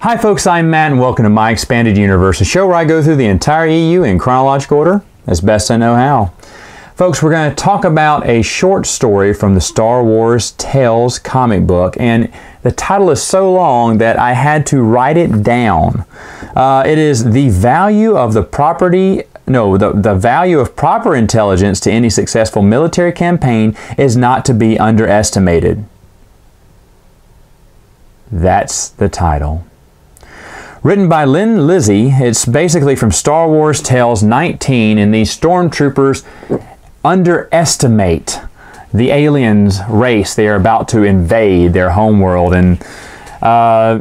Hi folks, I'm Matt and welcome to My Expanded Universe, a show where I go through the entire EU in chronological order as best I know how. Folks, we're going to talk about a short story from the Star Wars Tales comic book, and the title is so long that I had to write it down. It is The Value of the Value of Proper Intelligence to Any Successful Military Campaign is Not to be Underestimated. That's the title. Written by Lynn Lizzie, it's basically from Star Wars Tales 19, and these stormtroopers underestimate the aliens race they are about to invade their homeworld, and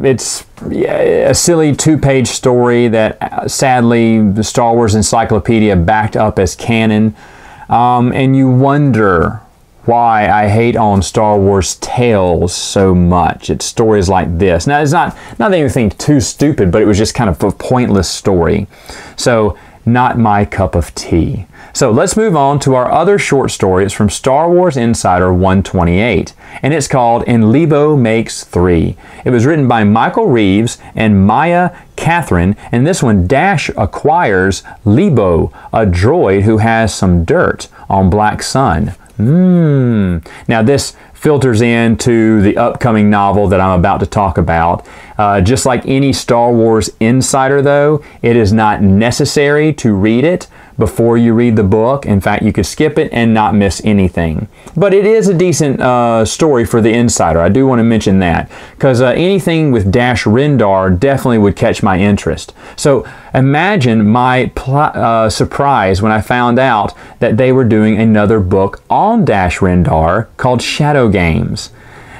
it's a silly two-page story that sadly the Star Wars Encyclopedia backed up as canon, and you wonder why I hate on Star Wars Tales so much. It's stories like this. Now, it's not anything too stupid, but it was just kind of a pointless story. So, not my cup of tea. So, let's move on to our other short story. It's from Star Wars Insider 128, and it's called And Leebo Makes 3. It was written by Michael Reeves and Maya Catherine, and this one Dash acquires Leebo, a droid who has some dirt on Black Sun. Now this filters into the upcoming novel that I'm about to talk about. Just like any Star Wars Insider though, it is not necessary to read it before you read the book. In fact, you could skip it and not miss anything. But it is a decent story for the Insider. I do want to mention that, because anything with Dash Rendar definitely would catch my interest. So imagine my surprise when I found out that they were doing another book on Dash Rendar called Shadow Games.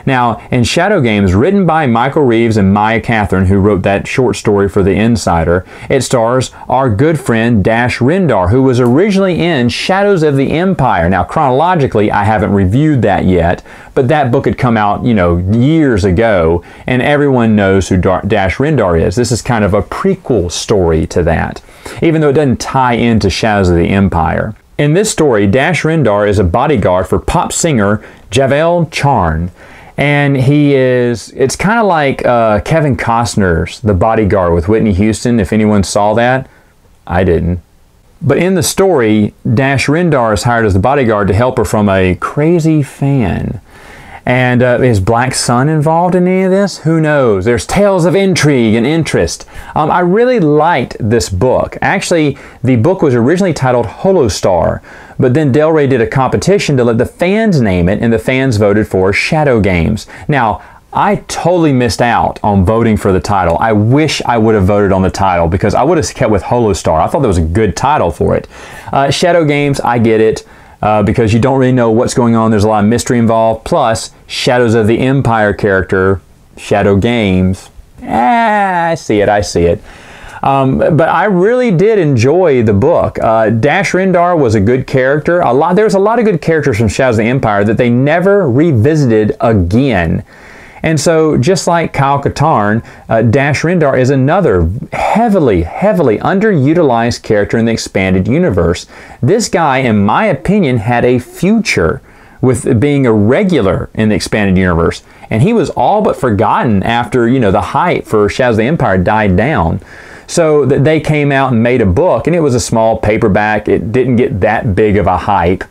Now, in Shadow Games, written by Michael Reeves and Maya Catherine, who wrote that short story for The Insider, it stars our good friend Dash Rendar, who was originally in Shadows of the Empire. Now, chronologically, I haven't reviewed that yet, but that book had come out, years ago, and everyone knows who Dash Rendar is. This is kind of a prequel story to that, even though it doesn't tie into Shadows of the Empire. In this story, Dash Rendar is a bodyguard for pop singer Javel Charn. And it's kind of like Kevin Costner's The Bodyguard with Whitney Houston, if anyone saw that. I didn't. But in the story, Dash Rendar is hired as the bodyguard to help her from a crazy fan. And is Black Sun involved in any of this? Who knows? There's tales of intrigue and interest. I really liked this book. Actually, the book was originally titled Holostar, but then Del Rey did a competition to let the fans name it, and the fans voted for Shadow Games. Now, I totally missed out on voting for the title. I wish I would have voted on the title, because I would have kept with Holostar. I thought that was a good title for it. Shadow Games, I get it. Because you don't really know what's going on. There's a lot of mystery involved. Plus, Shadows of the Empire character, Shadow Games. I see it. But I really did enjoy the book. Dash Rendar was a good character. There's a lot of good characters from Shadows of the Empire that they never revisited again. And so, just like Kyle Katarn, Dash Rendar is another heavily underutilized character in the expanded universe. This guy, in my opinion, had a future with being a regular in the expanded universe. And he was all but forgotten after, the hype for Shadows of the Empire died down. So they came out and made a book, and it was a small paperback. It didn't get that big of a hype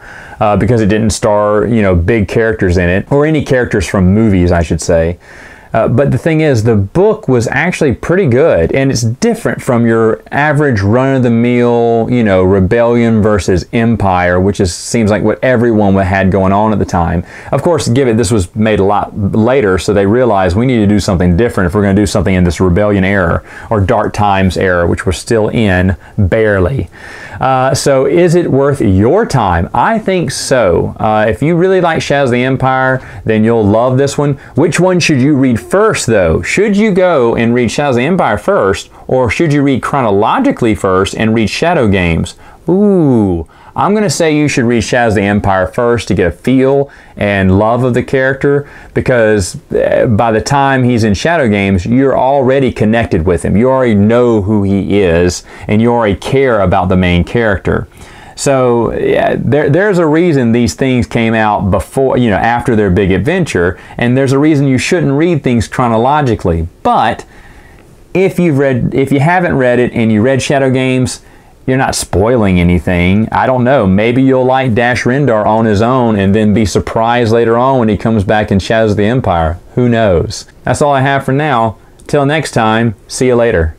because it didn't star, big characters in it, or any characters from movies, I should say. But the thing is, the book was actually pretty good, and it's different from your average run-of-the-mill, rebellion versus empire, which seems like what everyone had going on at the time. Of course, this was made a lot later, so they realized we need to do something different if we're going to do something in this rebellion era, or dark times era, which we're still in, barely. So is it worth your time? I think so. If you really like Shadows of the Empire, then you'll love this one. Which one should you read first, though? Should you go and read Shadows of the Empire first, or should you read chronologically first and read Shadow Games? Ooh, I'm going to say you should read Shadows of the Empire first to get a feel and love of the character, because by the time he's in Shadow Games, you're already connected with him. You already know who he is, and you already care about the main character. So yeah, there's a reason these things came out before, after their big adventure, and there's a reason you shouldn't read things chronologically. But if you haven't read it and you read Shadow Games, you're not spoiling anything. I don't know. Maybe you'll like Dash Rendar on his own and then be surprised later on when he comes back in Shadows of the Empire. Who knows? That's all I have for now. Till next time, see you later.